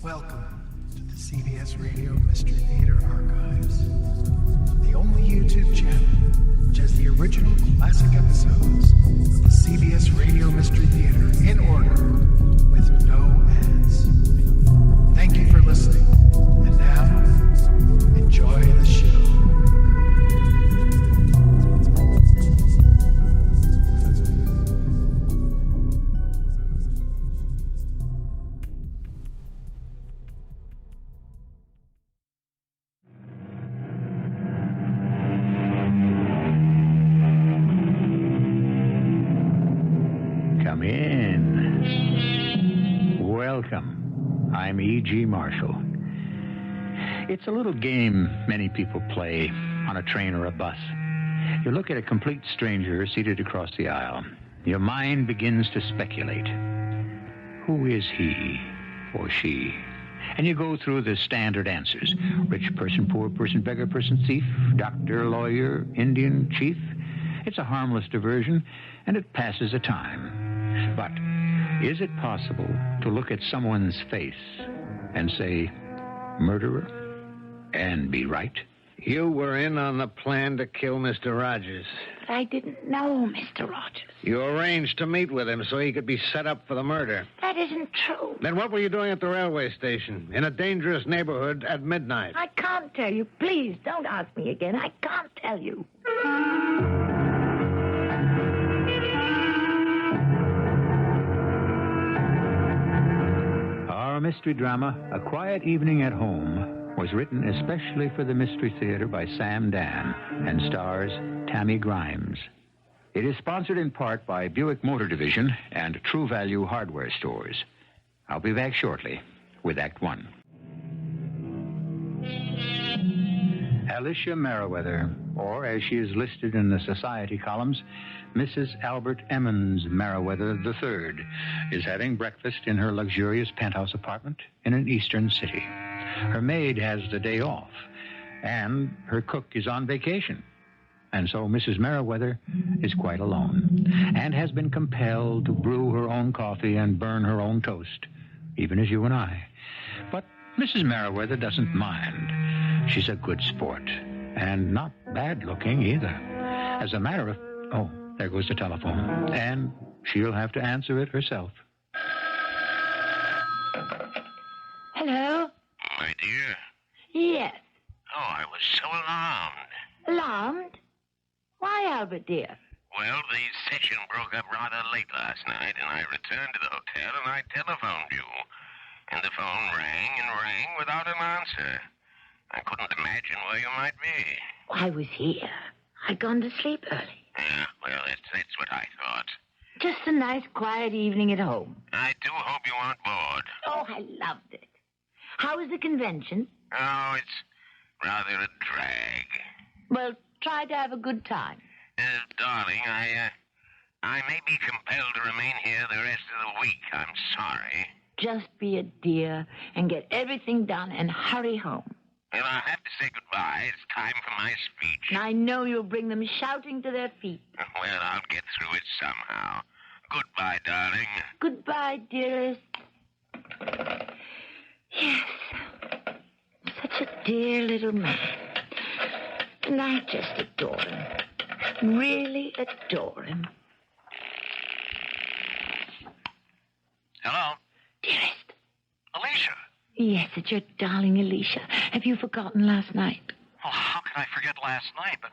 Welcome to the CBS Radio Mystery Theater Archives, the only YouTube channel which has the original classic episodes of the CBS Radio Mystery Theater in order with no ads. Thank you for listening, and now, enjoy the show. I'm E.G. Marshall. It's a little game many people play on a train or a bus. You look at a complete stranger seated across the aisle. Your mind begins to speculate. Who is he or she? And you go through the standard answers. Rich person, poor person, beggar person, thief, doctor, lawyer, Indian, chief. It's a harmless diversion, and it passes the time. But is it possible to look at someone's face and say, murderer, and be right? You were in on the plan to kill Mr. Rogers. But I didn't know Mr. Rogers. You arranged to meet with him so he could be set up for the murder. That isn't true. Then what were you doing at the railway station, in a dangerous neighborhood at midnight? I can't tell you. Please, don't ask me again. I can't tell you. Our mystery drama, A Quiet Evening at Home, was written especially for the Mystery Theater by Sam Dann and stars Tammy Grimes. It is sponsored in part by Buick Motor Division and True Value Hardware Stores. I'll be back shortly with Act One. Alicia Merriweather, or as she is listed in the society columns, Mrs. Albert Emmons Merriweather III, is having breakfast in her luxurious penthouse apartment in an eastern city. Her maid has the day off, and her cook is on vacation. And so Mrs. Merriweather is quite alone and has been compelled to brew her own coffee and burn her own toast, even as you and I. But Mrs. Merriweather doesn't mind. She's a good sport, and not bad looking either. As a matter of... Oh, there goes the telephone, and she'll have to answer it herself. Hello? My dear. Yes. Oh, I was so alarmed. Alarmed? Why, Albert, dear? Well, the session broke up rather late last night, and I returned to the hotel, and I telephoned you. And the phone rang and rang without an answer. I couldn't imagine where you might be. I was here. I'd gone to sleep early. Yeah, well, that's what I thought. Just a nice, quiet evening at home. I do hope you aren't bored. Oh, I loved it. How was the convention? Oh, it's rather a drag. Well, try to have a good time. Darling, I may be compelled to remain here the rest of the week. I'm sorry. Just be a dear and get everything done and hurry home. Well, I'll have to say goodbye. It's time for my speech. And I know you'll bring them shouting to their feet. Well, I'll get through it somehow. Goodbye, darling. Goodbye, dearest. Yes. Such a dear little man. And I just adore him. Really adore him. Hello? Dearest. Alicia. Yes, it's your darling Alicia. Have you forgotten last night? Oh, how can I forget last night? But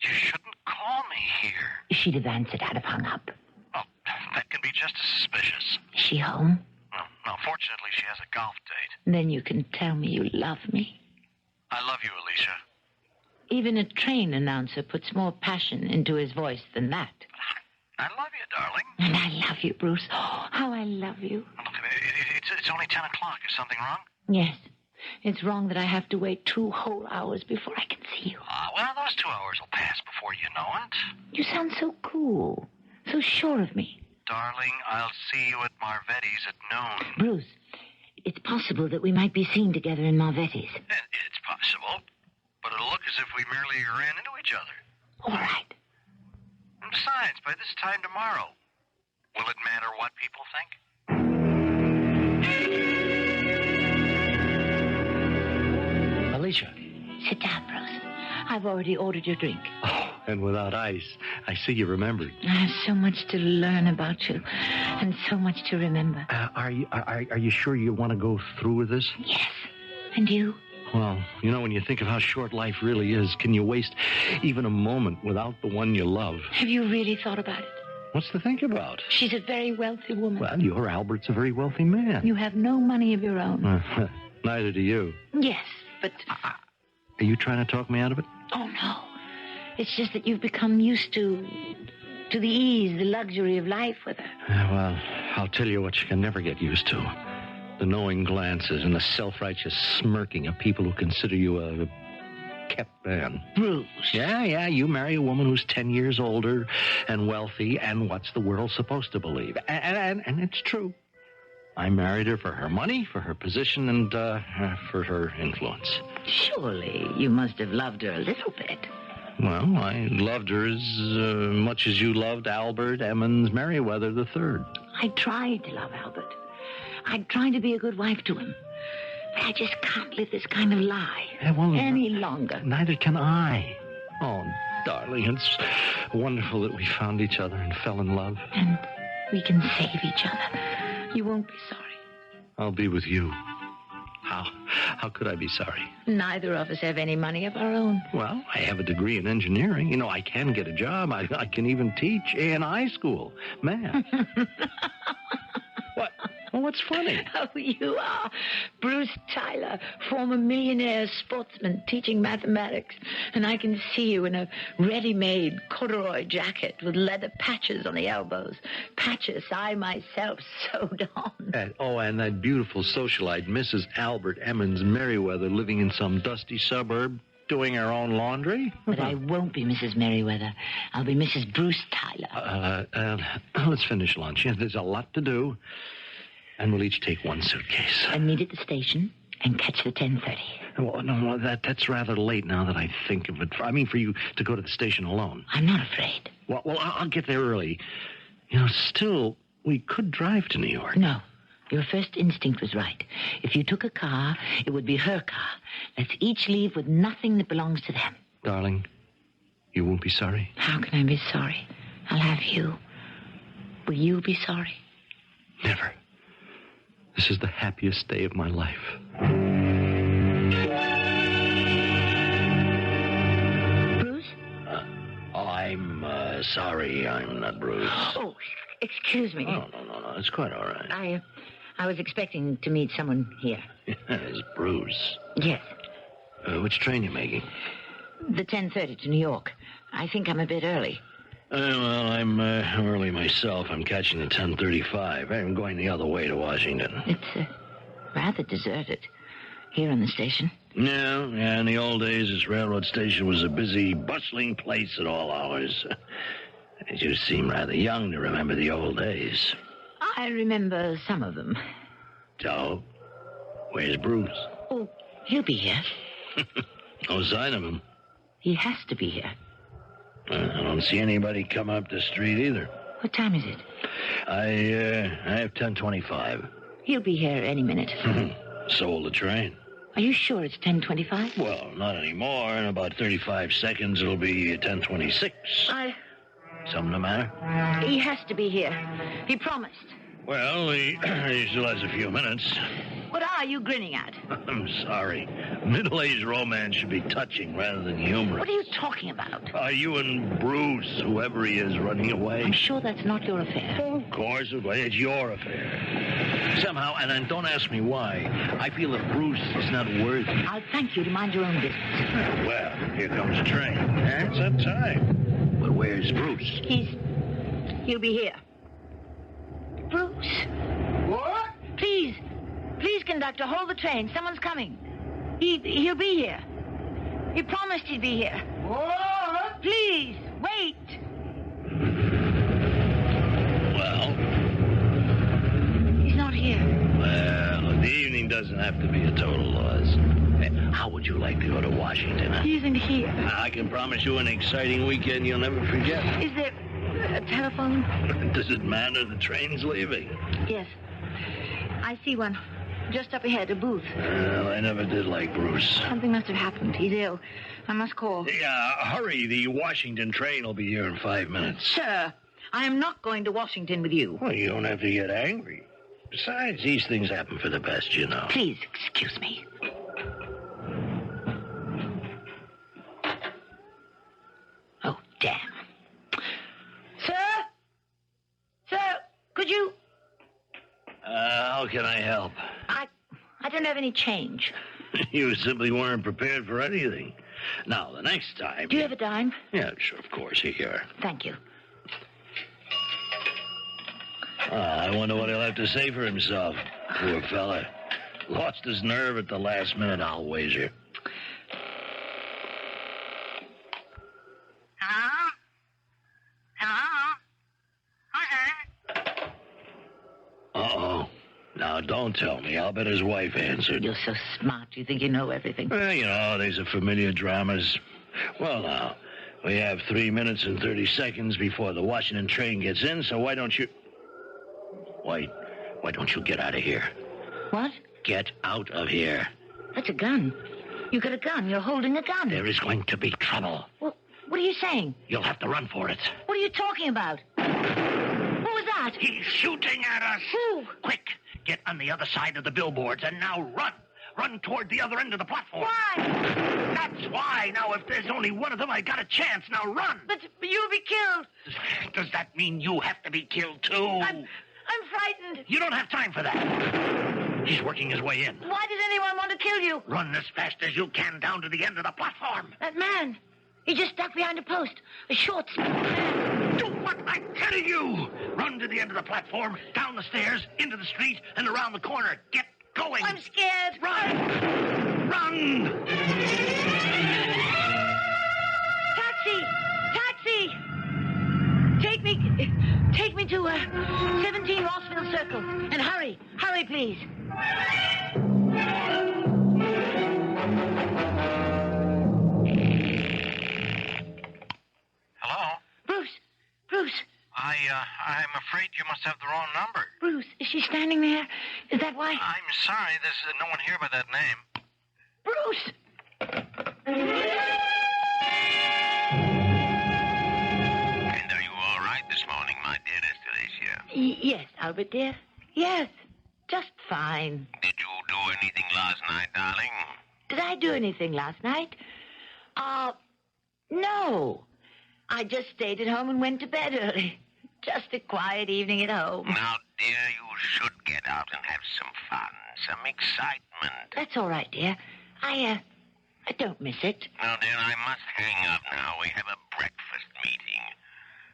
you shouldn't call me here. She'd have answered. I'd have hung up. Oh, that can be just as suspicious. Is she home? No, fortunately, she has a golf date. Then you can tell me you love me. I love you, Alicia. Even a train announcer puts more passion into his voice than that. I love you, darling. And I love you, Bruce. Oh, how I love you. Look, it's only 10 o'clock. Is something wrong? Yes. It's wrong that I have to wait 2 whole hours before I can see you. Well, those 2 hours will pass before you know it. You sound so cool. So sure of me. Darling, I'll see you at Marvetti's at noon. Bruce, it's possible that we might be seen together in Marvetti's. It's possible. But it'll look as if we merely ran into each other. All right. And besides, by this time tomorrow, will it matter what people think? Sit down, Bruce. I've already ordered your drink. Oh, and without ice. I see you remembered. I have so much to learn about you, and so much to remember. Are you sure you want to go through with this? Yes. And you? Well, when you think of how short life really is, can you waste even a moment without the one you love? Have you really thought about it? What's to think about? She's a very wealthy woman. Well, your Albert's a very wealthy man. You have no money of your own. Neither do you. Yes, but... Are you trying to talk me out of it? Oh, no. It's just that you've become used to the ease, the luxury of life with her. Well, I'll tell you what you can never get used to. The knowing glances and the self-righteous smirking of people who consider you a kept man. Bruce. Yeah, you marry a woman who's 10 years older and wealthy, and what's the world supposed to believe? And it's true. I married her for her money, for her position, and for her influence. Surely you must have loved her a little bit. Well, I loved her as much as you loved Albert Emmons Merriweather III. I tried to love Albert. I tried to be a good wife to him. But I just can't live this kind of lie any longer. Neither can I. Oh, darling, it's wonderful that we found each other and fell in love. And we can save each other. You won't be sorry. I'll be with you. How could I be sorry? Neither of us have any money of our own. Well, I have a degree in engineering. I can get a job. I can even teach in high school. Math. What? Well, what's funny? Oh, you are Bruce Tyler, former millionaire sportsman teaching mathematics. And I can see you in a ready-made corduroy jacket with leather patches on the elbows. Patches I myself sewed on. And that beautiful socialite, Mrs. Albert Emmons Merriweather, living in some dusty suburb, doing her own laundry? But I won't be Mrs. Merriweather. I'll be Mrs. Bruce Tyler. Let's finish lunch. There's a lot to do. And we'll each take one suitcase. And meet at the station and catch the 10:30. Well, no, that's rather late now that I think of it. I mean, for you to go to the station alone. I'm not afraid. Well, I'll get there early. Still, we could drive to New York. No. Your first instinct was right. If you took a car, it would be her car. Let's each leave with nothing that belongs to them. Darling, you won't be sorry? How can I be sorry? I'll have you. Will you be sorry? Never. This is the happiest day of my life. Bruce? I'm sorry I'm not Bruce. Oh, excuse me. Oh, no. It's quite all right. I was expecting to meet someone here. Yes, Bruce. Yes. Which train you making? The 10:30 to New York. I think I'm a bit early. Well, I'm early myself. I'm catching the 10:35. I'm going the other way to Washington. It's rather deserted here on the station. Yeah, in the old days, this railroad station was a busy, bustling place at all hours. You seem rather young to remember the old days. I remember some of them. So, where's Bruce? Oh, he'll be here. No sign of him. He has to be here. I don't see anybody come up the street either. What time is it? I have 10:25. He'll be here any minute. So will the train. Are you sure it's 10:25? Well, not anymore. In about 35 seconds, it'll be 10:26. Something the matter? He has to be here. He promised. Well, he still has a few minutes. What are you grinning at? I'm sorry. Middle-aged romance should be touching rather than humorous. What are you talking about? Are you and Bruce, whoever he is, running away? I'm sure that's not your affair. Oh, of course, it's your affair. Somehow, and then don't ask me why, I feel that Bruce is not worthy. I'll thank you to mind your own business. Well, here comes the train. It's that time. But where's Bruce? He'll be here. Bruce? What? Please, conductor, hold the train. Someone's coming. He'll be here. He promised he'd be here. What? Please, wait. Well? He's not here. Well, the evening doesn't have to be a total loss. How would you like to go to Washington? He isn't here. I can promise you an exciting weekend you'll never forget. Is there a telephone? Does it matter? The train's leaving. Yes. I see one. Just up ahead, a booth. Well, I never did like Bruce. Something must have happened. He's ill. I must call. Yeah, hurry. The Washington train will be here in 5 minutes. Sir, I am not going to Washington with you. Well, you don't have to get angry. Besides, these things happen for the best, you know. Please, excuse me. Oh, damn. Sir? Sir, could you... How can I help? I don't have any change. You simply weren't prepared for anything. Now, the next time... Do you have a dime? Yeah, sure, of course. Here you are. Thank you. I wonder what he'll have to say for himself. Poor fella. Lost his nerve at the last minute, I'll wager. Hello? Hello? Who's there? Uh-oh. Now, don't tell me. I'll bet his wife answered. You're so smart. You think you know everything. Well, you know, these are familiar dramas. Well, now, we have 3 minutes and 30 seconds before the Washington train gets in, so why don't you... Why don't you get out of here? What? Get out of here. That's a gun. You got a gun. You're holding a gun. There is going to be trouble. Well, what are you saying? You'll have to run for it. What are you talking about? What was that? He's shooting at us. Who? Quick, get on the other side of the billboards, and now run. Run toward the other end of the platform. Why? That's why. Now, if there's only one of them, I got a chance. Now, run. But you'll be killed. Does that mean you have to be killed, too? I'm frightened. You don't have time for that. He's working his way in. Why does anyone want to kill you? Run as fast as you can down to the end of the platform. That man. He just stuck behind a post. A short, small man. Do what I'm telling you. Run to the end of the platform, down the stairs, into the street, and around the corner. Get going. I'm scared. Run! Run! Taxi! Taxi! Take me to 17 Rossville Circle. And hurry. Hurry, please. Hello? Bruce. I'm afraid you must have the wrong number. Bruce, is she standing there? Is that why? I'm sorry, there's no one here by that name. Bruce! And are you all right this morning, my dearest Alicia? Yes, Albert, dear. Yes, just fine. Did you do anything last night, darling? Did I do anything last night? No. I just stayed at home and went to bed early. Just a quiet evening at home. Now, dear, you should get out and have some fun, some excitement. That's all right, dear. I don't miss it. Now, dear, I must hang up now. We have a breakfast meeting.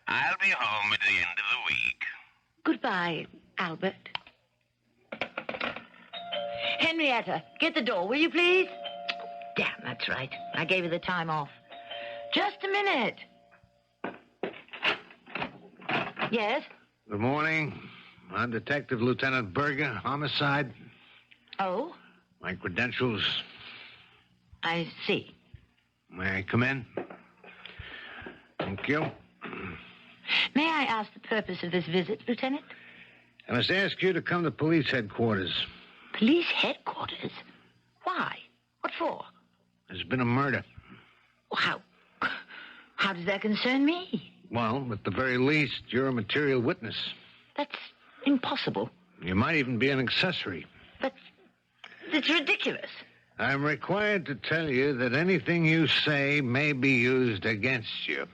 I'll be home at the end of the week. Goodbye, Albert. Henrietta, get the door, will you please? Damn, that's right. I gave her the time off. Just a minute. Yes? Good morning. I'm Detective Lieutenant Berger, homicide. Oh? My credentials. I see. May I come in? Thank you. May I ask the purpose of this visit, Lieutenant? I must ask you to come to police headquarters. Police headquarters? Why? What for? There's been a murder. How does that concern me? Well, at the very least, you're a material witness. That's impossible. You might even be an accessory. It's ridiculous. I'm required to tell you that anything you say may be used against you.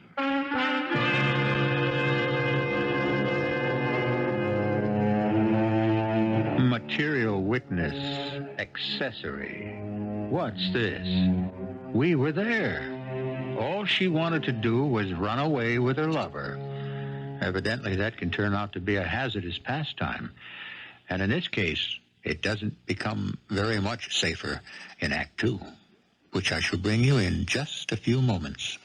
Material witness, accessory. What's this? We were there. All she wanted to do was run away with her lover. Evidently, that can turn out to be a hazardous pastime. And in this case, it doesn't become very much safer in Act 2, which I shall bring you in just a few moments.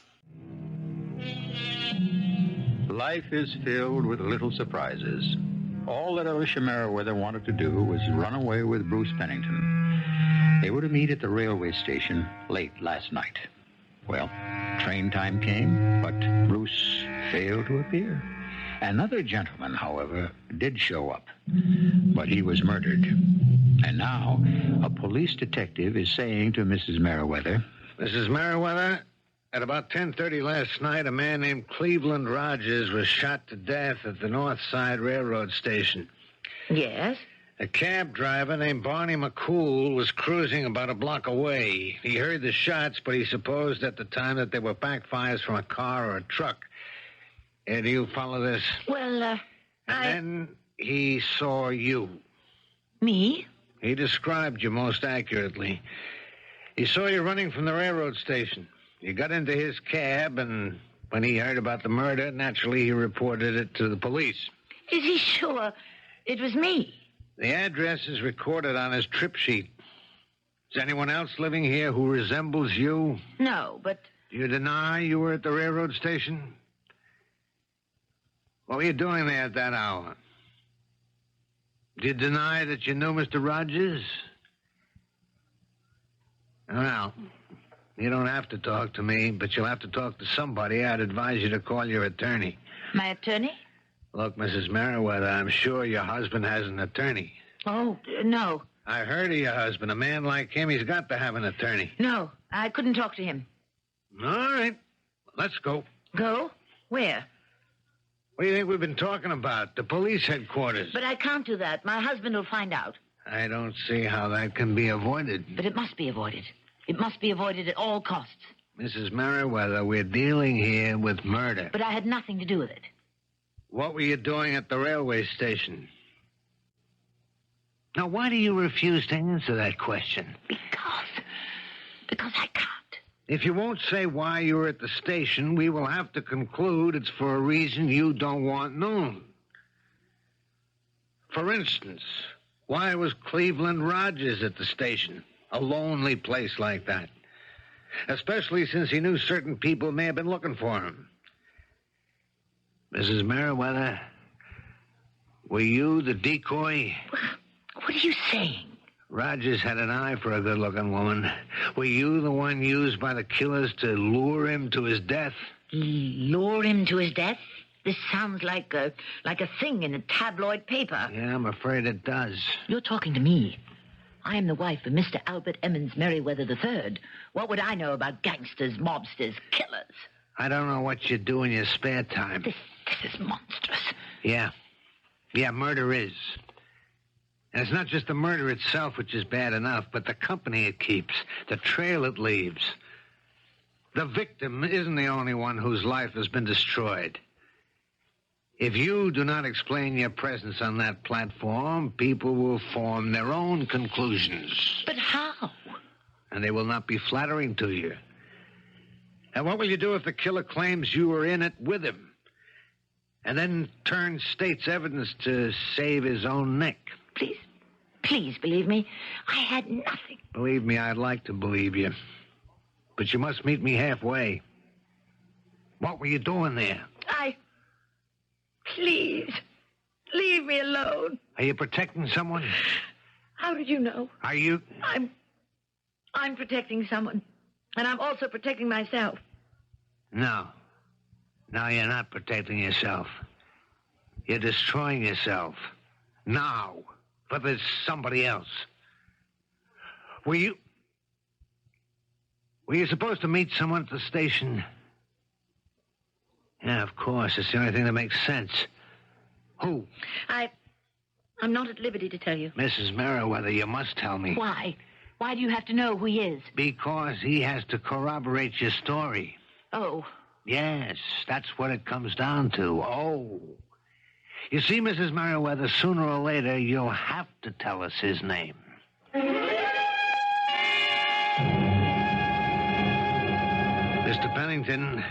Life is filled with little surprises. All that Alicia Merriweather wanted to do was run away with Bruce Pennington. They were to meet at the railway station late last night. Well, train time came, but Bruce failed to appear. Another gentleman, however, did show up, but he was murdered. And now, a police detective is saying to Mrs. Merriweather, Mrs. Merriweather, at about 10:30 last night, a man named Cleveland Rogers was shot to death at the North Side Railroad Station. Yes? A cab driver named Barney McCool was cruising about a block away. He heard the shots, but he supposed at the time that they were backfires from a car or a truck. Do you follow this? Well, And then he saw you. Me? He described you most accurately. He saw you running from the railroad station. You got into his cab, and when he heard about the murder, naturally he reported it to the police. Is he sure it was me? The address is recorded on his trip sheet. Is anyone else living here who resembles you? No, but... Do you deny you were at the railroad station? What were you doing there at that hour? Do you deny that you knew Mr. Rogers? Well, you don't have to talk to me, but you'll have to talk to somebody. I'd advise you to call your attorney. My attorney? Look, Mrs. Merriweather, I'm sure your husband has an attorney. Oh, no. I heard of your husband. A man like him, he's got to have an attorney. No, I couldn't talk to him. All right. Let's go. Go? Where? What do you think we've been talking about? The police headquarters. But I can't do that. My husband will find out. I don't see how that can be avoided. But it must be avoided. It must be avoided at all costs. Mrs. Merriweather, we're dealing here with murder. But I had nothing to do with it. What were you doing at the railway station? Now, why do you refuse to answer that question? Because I can't. If you won't say why you were at the station, we will have to conclude it's for a reason you don't want known. For instance, why was Cleveland Rogers at the station? A lonely place like that. Especially since he knew certain people may have been looking for him. Mrs. Merriweather, were you the decoy? What are you saying? Rogers had an eye for a good-looking woman. Were you the one used by the killers to lure him to his death? Lure him to his death? This sounds like a thing in a tabloid paper. Yeah, I'm afraid it does. You're talking to me. I am the wife of Mr. Albert Emmons Merriweather III. What would I know about gangsters, mobsters, killers? I don't know what you do in your spare time. This is monstrous. Yeah, murder is. And it's not just the murder itself, which is bad enough, but the company it keeps, the trail it leaves. The victim isn't the only one whose life has been destroyed. If you do not explain your presence on that platform, people will form their own conclusions. But how? And they will not be flattering to you. And what will you do if the killer claims you were in it with him? And then turns state's evidence to save his own neck? Please believe me. I had nothing. Believe me, I'd like to believe you. But you must meet me halfway. What were you doing there? Please, leave me alone. Are you protecting someone? How did you know? Are you? I'm protecting someone. And I'm also protecting myself. No, you're not protecting yourself. You're destroying yourself. Now, for there's somebody else. Were you supposed to meet someone at the station? Yeah, of course. It's the only thing that makes sense. Who? I'm not at liberty to tell you. Mrs. Merriweather, you must tell me. Why? Why do you have to know who he is? Because he has to corroborate your story. Oh. Yes, that's what it comes down to. Oh. You see, Mrs. Merriweather, sooner or later, you'll have to tell us his name. Mr. Pennington,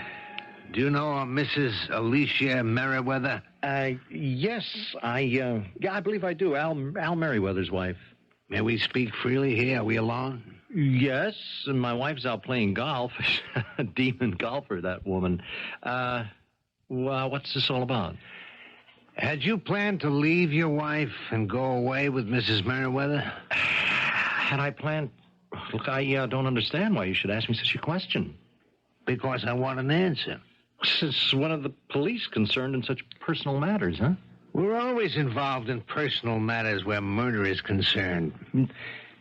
do you know a Mrs. Alicia Merriweather? Yes, I believe I do. Al Merriweather's wife. May we speak freely here? Are we alone? Yes, and my wife's out playing golf. A demon golfer, that woman. What's this all about? Had you planned to leave your wife and go away with Mrs. Merriweather? Had I planned? Look, I don't understand why you should ask me such a question. Because I want an answer. Since one of the police concerned in such personal matters, huh? We're always involved in personal matters where murder is concerned.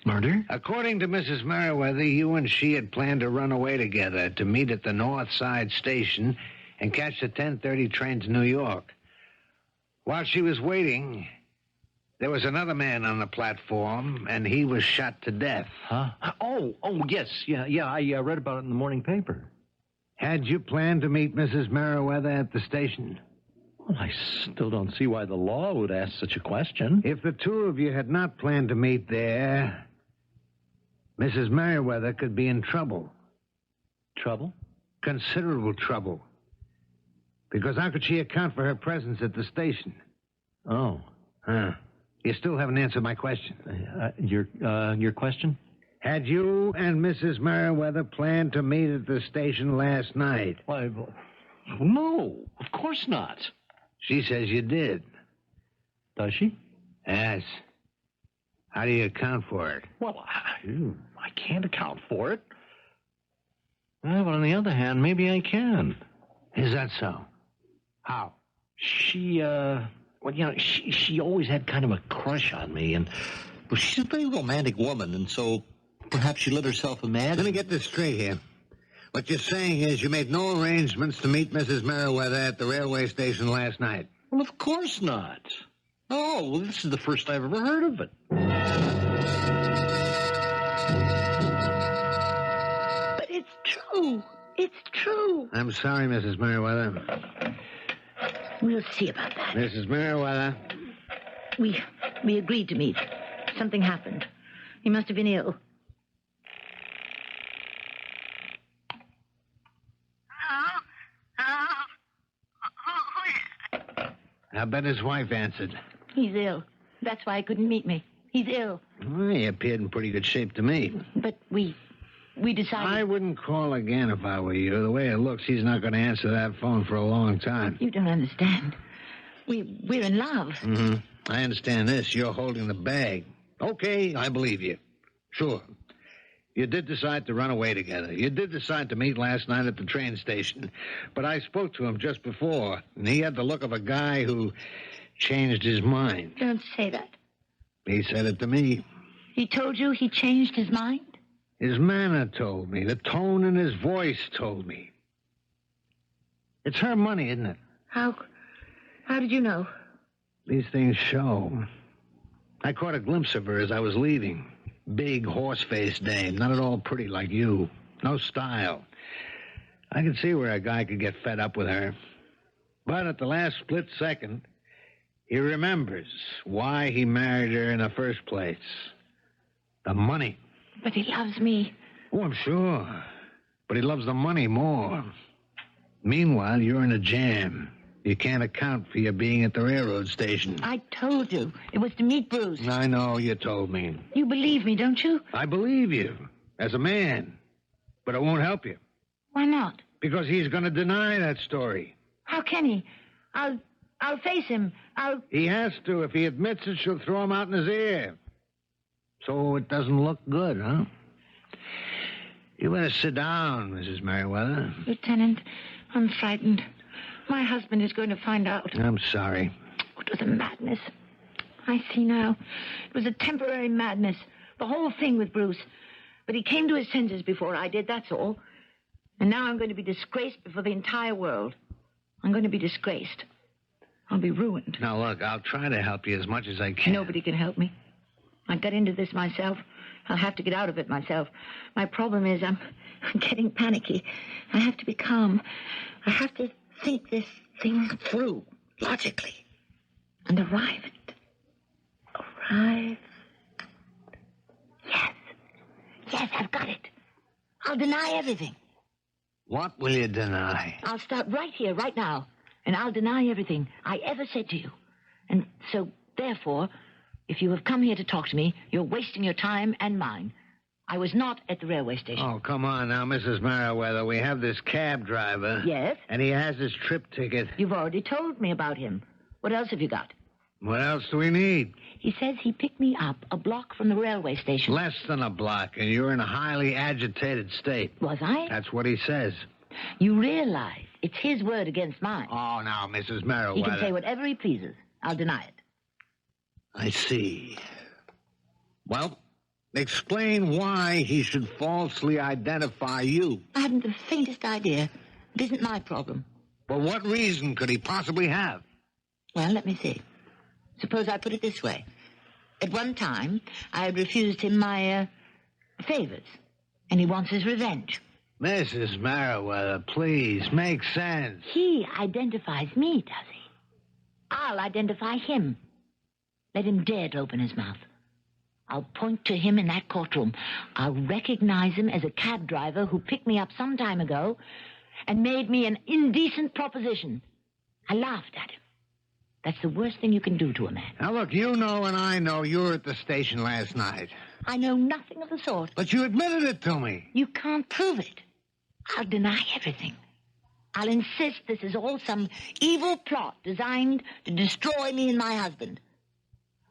Murder? According to Mrs. Merriweather, you and she had planned to run away together to meet at the North Side Station and catch the 10:30 train to New York. While she was waiting, there was another man on the platform, and he was shot to death. Huh? Oh, yes. Yeah, I read about it in the morning paper. Had you planned to meet Mrs. Merriweather at the station? Well, I still don't see why the law would ask such a question. If the two of you had not planned to meet there, Mrs. Merriweather could be in trouble. Trouble? Considerable trouble. Because how could she account for her presence at the station? Oh. Huh. You still haven't answered my question. Your question? Had you and Mrs. Merriweather planned to meet at the station last night? Why, no, of course not. She says you did. Does she? Yes. How do you account for it? Well, I can't account for it. Well, but on the other hand, maybe I can. Is that so? How? She always had kind of a crush on me, and well, she's a very romantic woman, and so perhaps she let herself imagine. Let me get this straight here. What you're saying is you made no arrangements to meet Mrs. Merriweather at the railway station last night. Well, of course not. Oh, well, this is the first I've ever heard of it. But it's true. It's true. I'm sorry, Mrs. Merriweather. We'll see about that. Mrs. Merriweather. We agreed to meet. Something happened. He must have been ill. I bet his wife answered. He's ill. That's why he couldn't meet me. He's ill. Well, he appeared in pretty good shape to me. But we decided... I wouldn't call again if I were you. The way it looks, he's not going to answer that phone for a long time. You don't understand. We're in love. Mm-hmm. I understand this. You're holding the bag. Okay, I believe you. Sure. You did decide to run away together. You did decide to meet last night at the train station. But I spoke to him just before, and he had the look of a guy who changed his mind. Don't say that. He said it to me. He told you he changed his mind? His manner told me. The tone in his voice told me. It's her money, isn't it? How did you know? These things show. I caught a glimpse of her as I was leaving. Big, horse-faced dame, not at all pretty like you. No style. I could see where a guy could get fed up with her. But at the last split second, he remembers why he married her in the first place. The money. But he loves me. Oh, I'm sure. But he loves the money more. Meanwhile, you're in a jam. You can't account for your being at the railroad station. I told you. It was to meet Bruce. I know, you told me. You believe me, don't you? I believe you, as a man. But it won't help you. Why not? Because he's going to deny that story. How can he? I'll face him. He has to. If he admits it, she'll throw him out in his ear. So it doesn't look good, huh? You better sit down, Mrs. Merriweather. Lieutenant, I'm frightened. My husband is going to find out. I'm sorry. It was a madness. I see now. It was a temporary madness. The whole thing with Bruce. But he came to his senses before I did, that's all. And now I'm going to be disgraced before the entire world. I'm going to be disgraced. I'll be ruined. Now, look, I'll try to help you as much as I can. Nobody can help me. I got into this myself. I'll have to get out of it myself. My problem is I'm getting panicky. I have to be calm. I have to think this thing through logically and arrive. Yes, I've got it. I'll deny everything. What will you deny? I'll start right here, right now, and I'll deny everything I ever said to you. And so, therefore, if you have come here to talk to me, you're wasting your time and mine. I was not at the railway station. Oh, come on now, Mrs. Merriweather. We have this cab driver. Yes? And he has his trip ticket. You've already told me about him. What else have you got? What else do we need? He says he picked me up a block from the railway station. Less than a block, and you're in a highly agitated state. Was I? That's what he says. You realize it's his word against mine. Oh, now, Mrs. Merriweather. He can say whatever he pleases. I'll deny it. I see. Well, explain why he should falsely identify you. I haven't the faintest idea. It isn't my problem. For what reason could he possibly have? Well, let me see. Suppose I put it this way. At one time, I had refused him my, favors, and he wants his revenge. Mrs. Merriweather, please, make sense. He identifies me, does he? I'll identify him. Let him dare to open his mouth. I'll point to him in that courtroom. I'll recognize him as a cab driver who picked me up some time ago and made me an indecent proposition. I laughed at him. That's the worst thing you can do to a man. Now, look, you know and I know you were at the station last night. I know nothing of the sort. But you admitted it to me. You can't prove it. I'll deny everything. I'll insist this is all some evil plot designed to destroy me and my husband.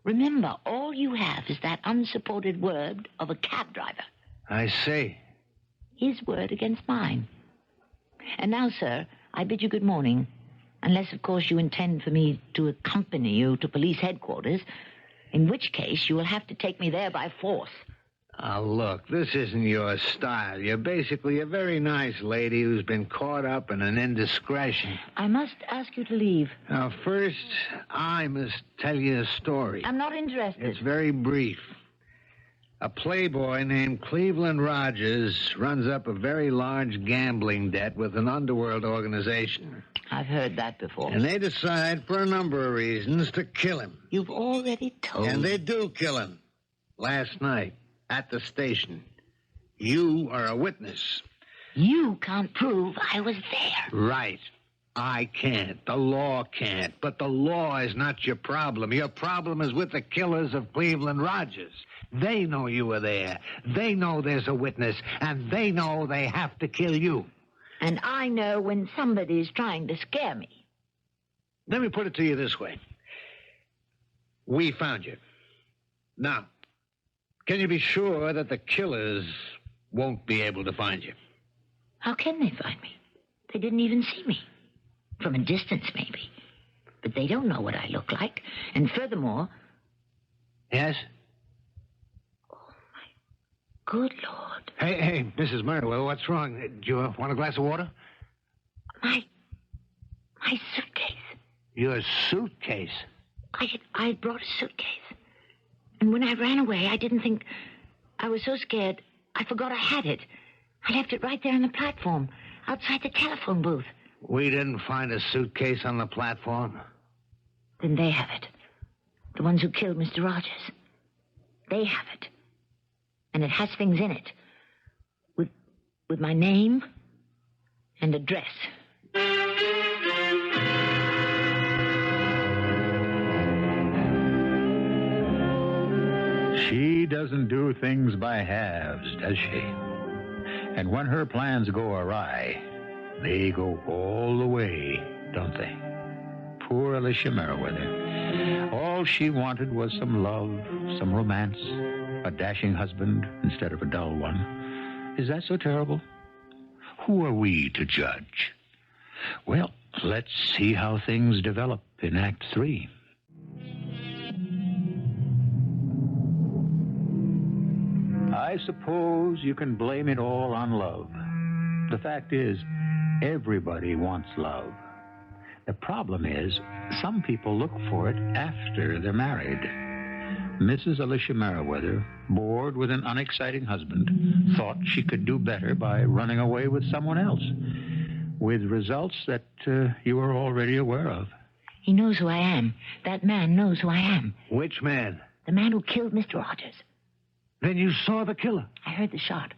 Remember, all you have is that unsupported word of a cab driver. I see. His word against mine. And now, sir, I bid you good morning. Unless, of course, you intend for me to accompany you to police headquarters, in which case you will have to take me there by force. Now, look, this isn't your style. You're basically a very nice lady who's been caught up in an indiscretion. I must ask you to leave. Now, first, I must tell you a story. I'm not interested. It's very brief. A playboy named Cleveland Rogers runs up a very large gambling debt with an underworld organization. I've heard that before. And they decide, for a number of reasons, to kill him. You've already told And they do kill him. Last night, at the station. You are a witness. You can't prove I was there. Right. I can't. The law can't. But the law is not your problem. Your problem is with the killers of Cleveland Rogers. They know you were there. They know there's a witness. And they know they have to kill you. And I know when somebody's trying to scare me. Let me put it to you this way. We found you. Now, can you be sure that the killers won't be able to find you? How can they find me? They didn't even see me. From a distance, maybe. But they don't know what I look like. And furthermore... Yes? Oh, my good Lord. Hey, Mrs. Merriweather, what's wrong? Do you want a glass of water? My suitcase. Your suitcase? I had brought a suitcase. And when I ran away, I didn't think... I was so scared, I forgot I had it. I left it right there on the platform, outside the telephone booth. We didn't find a suitcase on the platform. Then they have it. The ones who killed Mr. Rogers. They have it. And it has things in it. With my name and address. She doesn't do things by halves, does she? And when her plans go awry, they go all the way, don't they? Poor Alicia Merriweather. All she wanted was some love, some romance, a dashing husband instead of a dull one. Is that so terrible? Who are we to judge? Well, let's see how things develop in Act 3. I suppose you can blame it all on love. The fact is, everybody wants love. The problem is, some people look for it after they're married. Mrs. Alicia Merriweather, bored with an unexciting husband, thought she could do better by running away with someone else, with results that you are already aware of. He knows who I am. That man knows who I am. Which man? The man who killed Mr. Rogers. Then you saw the killer. I heard the shot.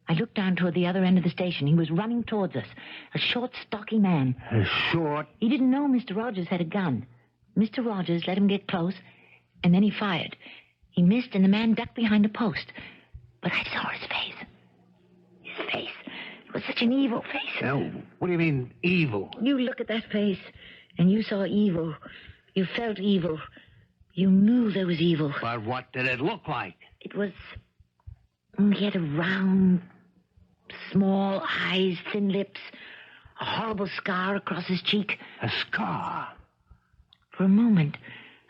I looked down toward the other end of the station. He was running towards us. A short, stocky man. Short? He didn't know Mr. Rogers had a gun. Mr. Rogers let him get close, and then he fired. He missed, and the man ducked behind a post. But I saw his face. His face. It was such an evil face. Now, what do you mean, evil? You look at that face, and you saw evil. You felt evil. You knew there was evil. But what did it look like? It was... He had a round, small eyes, thin lips, a horrible scar across his cheek. A scar? For a moment,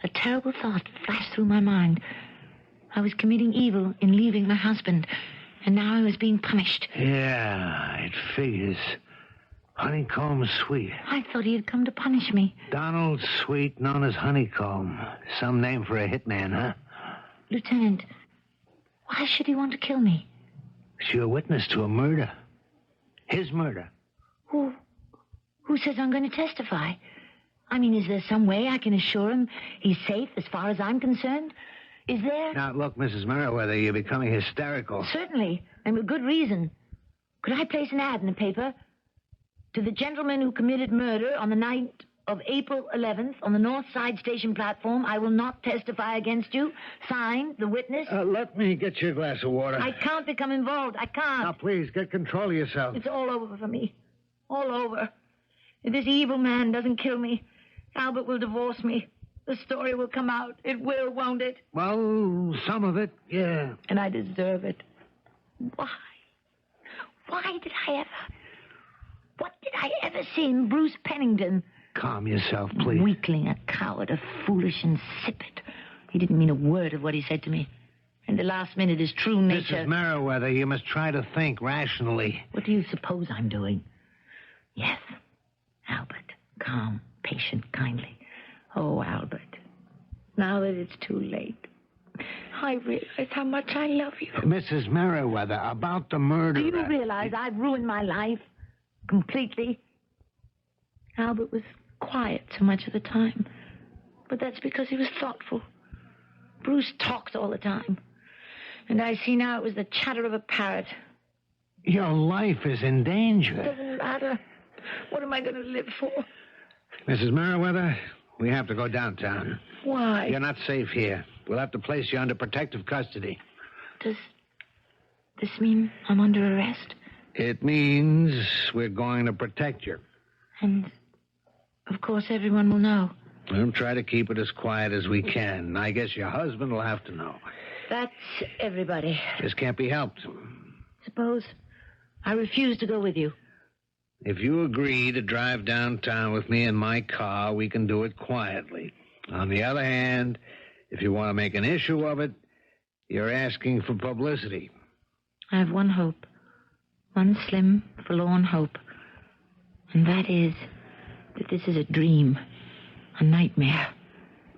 a terrible thought flashed through my mind. I was committing evil in leaving my husband, and now I was being punished. Yeah, it figures. Honeycomb Sweet. I thought he had come to punish me. Donald Sweet, known as Honeycomb. Some name for a hitman, huh? Lieutenant, why should he want to kill me? You're a witness to a murder. His murder. Who says I'm going to testify? I mean, is there some way I can assure him he's safe as far as I'm concerned? Is there? Now, look, Mrs. Merriweather, you're becoming hysterical. Certainly, and with good reason. Could I place an ad in the paper? To the gentleman who committed murder on the night of April 11th on the North Side Station platform, I will not testify against you. Signed, the witness. Let me get you a glass of water. I can't become involved. I can't. Now, please, get control of yourself. It's all over for me. All over. If this evil man doesn't kill me, Albert will divorce me. The story will come out. It will, won't it? Well, some of it, yeah. And I deserve it. Why? Why did I ever... What did I ever see in Bruce Pennington? Calm yourself, please. Weakling, a coward, a foolish insipid. He didn't mean a word of what he said to me. And the last minute, his true nature... Mrs. Merriweather, you must try to think rationally. What do you suppose I'm doing? Yes, Albert. Calm, patient, kindly. Oh, Albert. Now that it's too late, I realize how much I love you. Mrs. Merriweather, about the murder... Do you realize I've ruined my life? Completely. Albert was quiet so much of the time. But that's because he was thoughtful. Bruce talks all the time. And I see now it was the chatter of a parrot. Your life is in danger. It doesn't matter. What am I going to live for? Mrs. Merriweather, we have to go downtown. Why? You're not safe here. We'll have to place you under protective custody. Does this mean I'm under arrest? It means we're going to protect you. And, of course, everyone will know. We'll try to keep it as quiet as we can. I guess your husband will have to know. That's everybody. This can't be helped. Suppose I refuse to go with you. If you agree to drive downtown with me in my car, we can do it quietly. On the other hand, if you want to make an issue of it, you're asking for publicity. I have one hope. One slim, forlorn hope. And that is that this is a dream, a nightmare,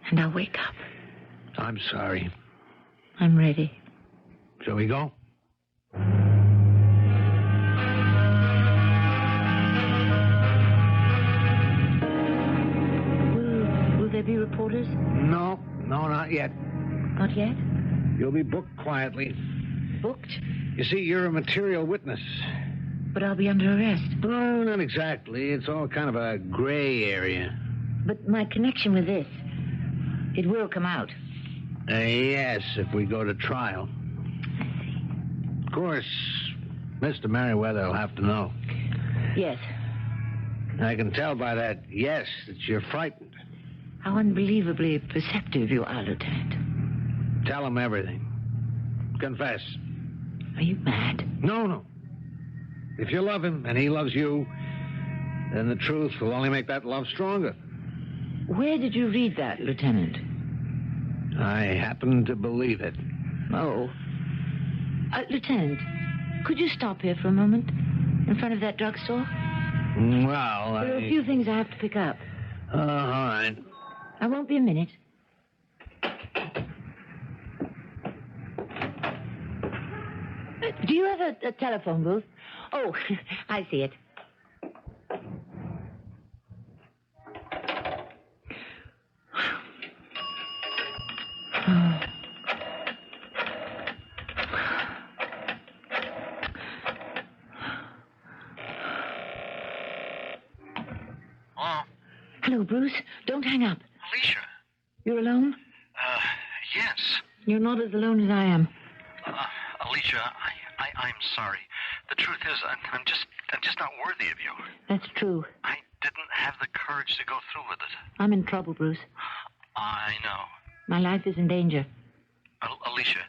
and I'll wake up. I'm sorry. I'm ready. Shall we go? Will there be reporters? No, not yet. Not yet? You'll be booked quietly. Booked? You see, you're a material witness. But I'll be under arrest. No, not exactly. It's all kind of a gray area. But my connection with this, it will come out. Yes, if we go to trial. I see. Of course, Mr. Merriweather will have to know. Yes. I can tell by that yes that you're frightened. How unbelievably perceptive you are, Lieutenant. Tell him everything. Confess. Are you mad? No. If you love him and he loves you, then the truth will only make that love stronger. Where did you read that, Lieutenant? I happen to believe it. Oh. Lieutenant, could you stop here for a moment? In front of that drugstore? Well, There are a few things I have to pick up. All right. I won't be a minute. Do you have a telephone booth? Oh, I see it. Oh, Hello, Bruce. Don't hang up. Alicia. You're alone? Yes. You're not as alone as I am. Alicia, I'm sorry. The truth is, I'm just not worthy of you. That's true. I didn't have the courage to go through with it. I'm in trouble, Bruce. I know. My life is in danger. Alicia,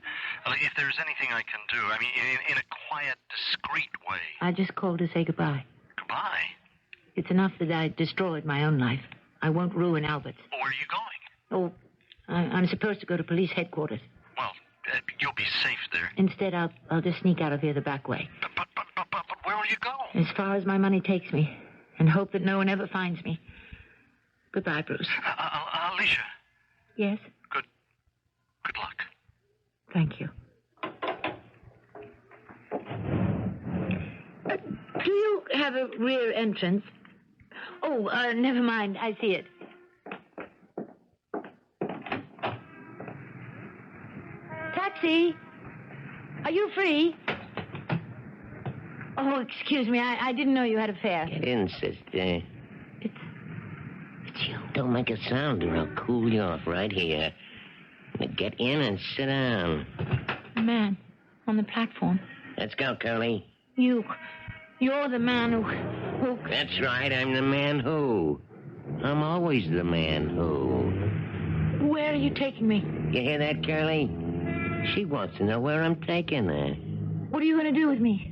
if there's anything I can do, I mean, in a quiet, discreet way. I just called to say goodbye. Goodbye. It's enough that I destroyed my own life. I won't ruin Albert's. Where are you going? Oh, I'm supposed to go to police headquarters. Well, you'll be safe there. Instead, I'll just sneak out of here the back way. But where will you go? As far as my money takes me, and hope that no one ever finds me. Goodbye, Bruce. Alicia. Yes? Good luck. Thank you. Do you have a rear entrance? Oh, never mind. I see it. Taxi! Are you free? Oh, excuse me. I didn't know you had a fare. Get in, sister. It's you. Don't make a sound or I'll cool you off right here. Now get in and sit down. The man on the platform. Let's go, Curly. You're the man who... That's right, I'm the man who. I'm always the man who. Where are you taking me? You hear that, Curly? She wants to know where I'm taking her. What are you going to do with me?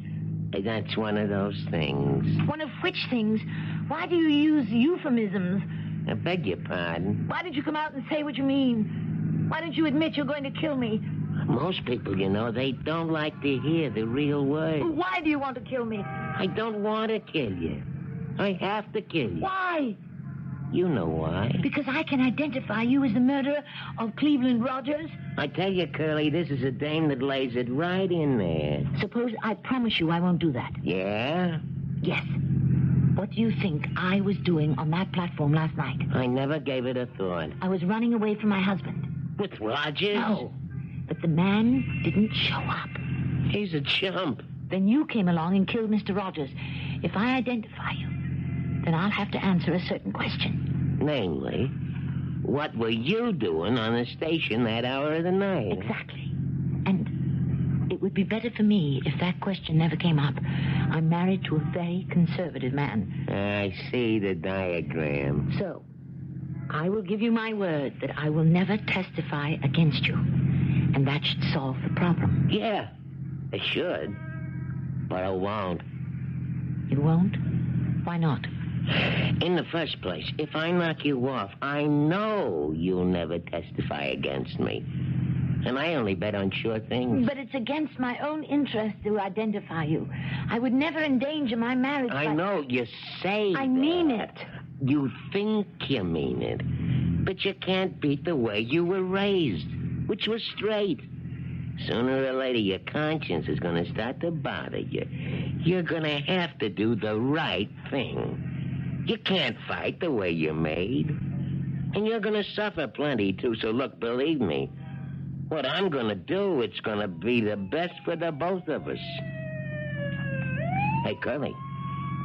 That's one of those things. One of which things? Why do you use euphemisms? I beg your pardon. Why did you come out and say what you mean? Why don't you admit you're going to kill me? Most people, you know, they don't like to hear the real words. Why do you want to kill me? I don't want to kill you. I have to kill you. Why? You know why. Because I can identify you as the murderer of Cleveland Rogers? I tell you, Curly, this is a dame that lays it right in there. Suppose I promise you I won't do that. Yeah? Yes. What do you think I was doing on that platform last night? I never gave it a thought. I was running away from my husband. With Rogers? No. But the man didn't show up. He's a chump. Then you came along and killed Mr. Rogers. If I identify you, then I'll have to answer a certain question. Namely, what were you doing on the station that hour of the night? Exactly. And it would be better for me if that question never came up. I'm married to a very conservative man. I see the diagram. So, I will give you my word that I will never testify against you. And that should solve the problem. Yeah, it should. But I won't. You won't? Why not? In the first place, if I knock you off, I know you'll never testify against me. And I only bet on sure things. But it's against my own interest to identify you. I would never endanger my marriage. I know you say I mean it. You think you mean it. But you can't beat the way you were raised, which was straight. Sooner or later, your conscience is going to start to bother you. You're going to have to do the right thing. You can't fight the way you're made. And you're going to suffer plenty, too. So look, believe me, what I'm going to do, it's going to be the best for the both of us. Hey, Curly,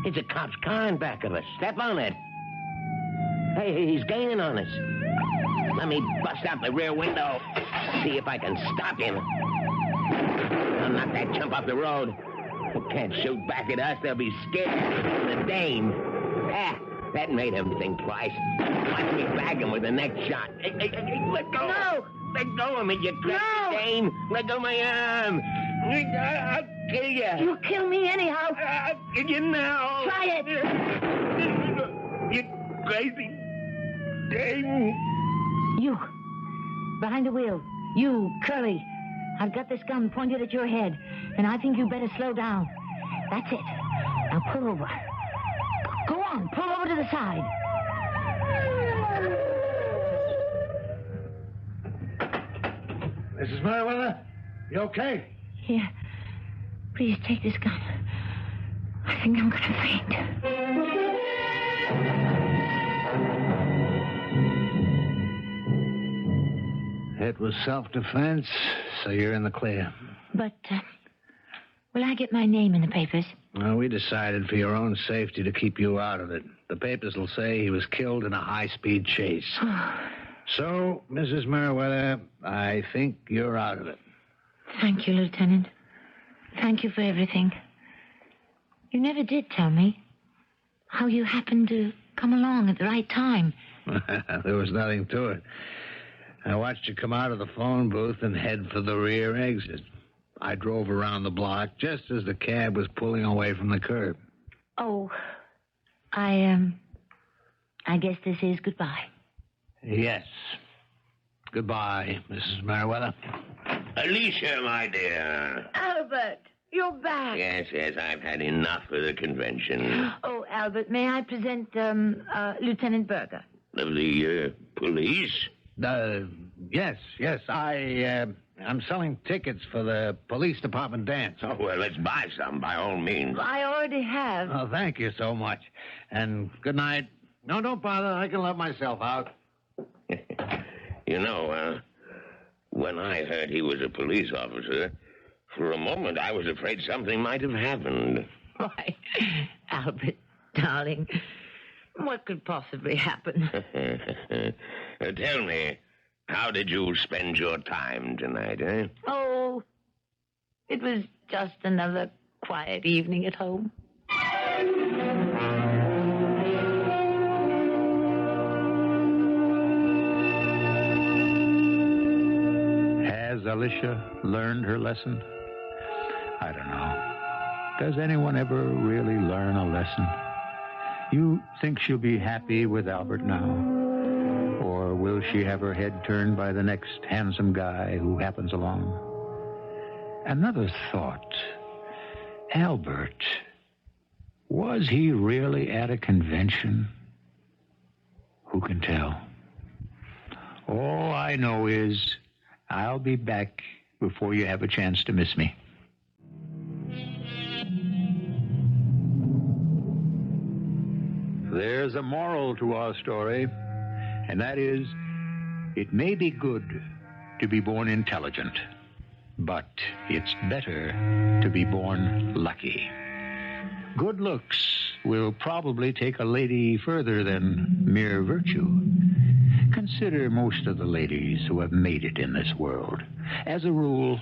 there's a cop's car in back of us. Step on it. Hey, he's gaining on us. Let me bust out the rear window. See if I can stop him. I'll knock that chump off the road. They can't shoot back at us. They'll be scared. The dame. Ah, that made him think twice. Watch me bag him with the next shot. Hey, let go. No. Let go of me, you crazy dame. Let go of my arm. I'll kill you. You'll kill me anyhow. I'll kill you now. Try it. You crazy dame. You. Behind the wheel. You, Curly. I've got this gun pointed at your head, and I think you better slow down. That's it. Now pull over. Go on, pull over to the side. Mrs. Merriweather, you okay? Here. Please take this gun. I think I'm going to faint. It was self-defense, so you're in the clear. But, will I get my name in the papers? Well, we decided for your own safety to keep you out of it. The papers will say he was killed in a high-speed chase. So, Mrs. Merriweather, I think you're out of it. Thank you, Lieutenant. Thank you for everything. You never did tell me how you happened to come along at the right time. There was nothing to it. I watched you come out of the phone booth and head for the rear exit. I drove around the block just as the cab was pulling away from the curb. Oh, I I guess this is goodbye. Yes. Goodbye, Mrs. Merriweather. Alicia, my dear. Albert, you're back. Yes, I've had enough of the convention. Oh, Albert, may I present Lieutenant Berger? Of the police? Yes. I'm selling tickets for the police department dance. Oh, well, let's buy some, by all means. I already have. Oh, thank you so much. And good night. No, don't bother. I can let myself out. You know, when I heard he was a police officer, for a moment I was afraid something might have happened. Why, Albert, darling, what could possibly happen? Tell me, how did you spend your time tonight, eh? Oh, it was just another quiet evening at home. Has Alicia learned her lesson? I don't know. Does anyone ever really learn a lesson? You think she'll be happy with Albert now? Or will she have her head turned by the next handsome guy who happens along? Another thought. Albert, was he really at a convention? Who can tell? All I know is I'll be back before you have a chance to miss me. There's a moral to our story, and that is, it may be good to be born intelligent, but it's better to be born lucky. Good looks will probably take a lady further than mere virtue. Consider most of the ladies who have made it in this world. As a rule,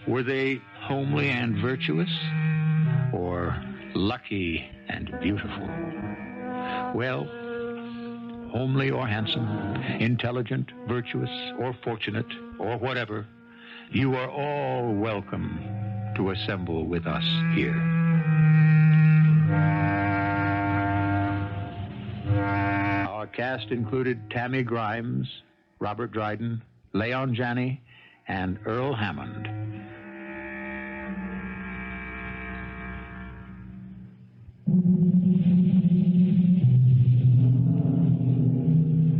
were they homely and virtuous, or lucky and beautiful? Well, homely or handsome, intelligent, virtuous, or fortunate, or whatever, you are all welcome to assemble with us here. Our cast included Tammy Grimes, Robert Dryden, Leon Janney, and Earl Hammond.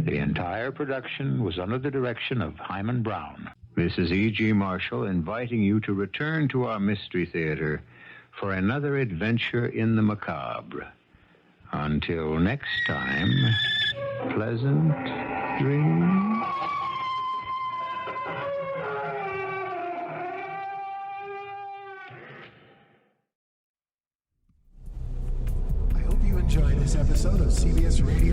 The entire production was under the direction of Hyman Brown. This is E.G. Marshall inviting you to return to our Mystery Theater for another adventure in the macabre. Until next time, pleasant dreams. I hope you enjoyed this episode of CBS Radio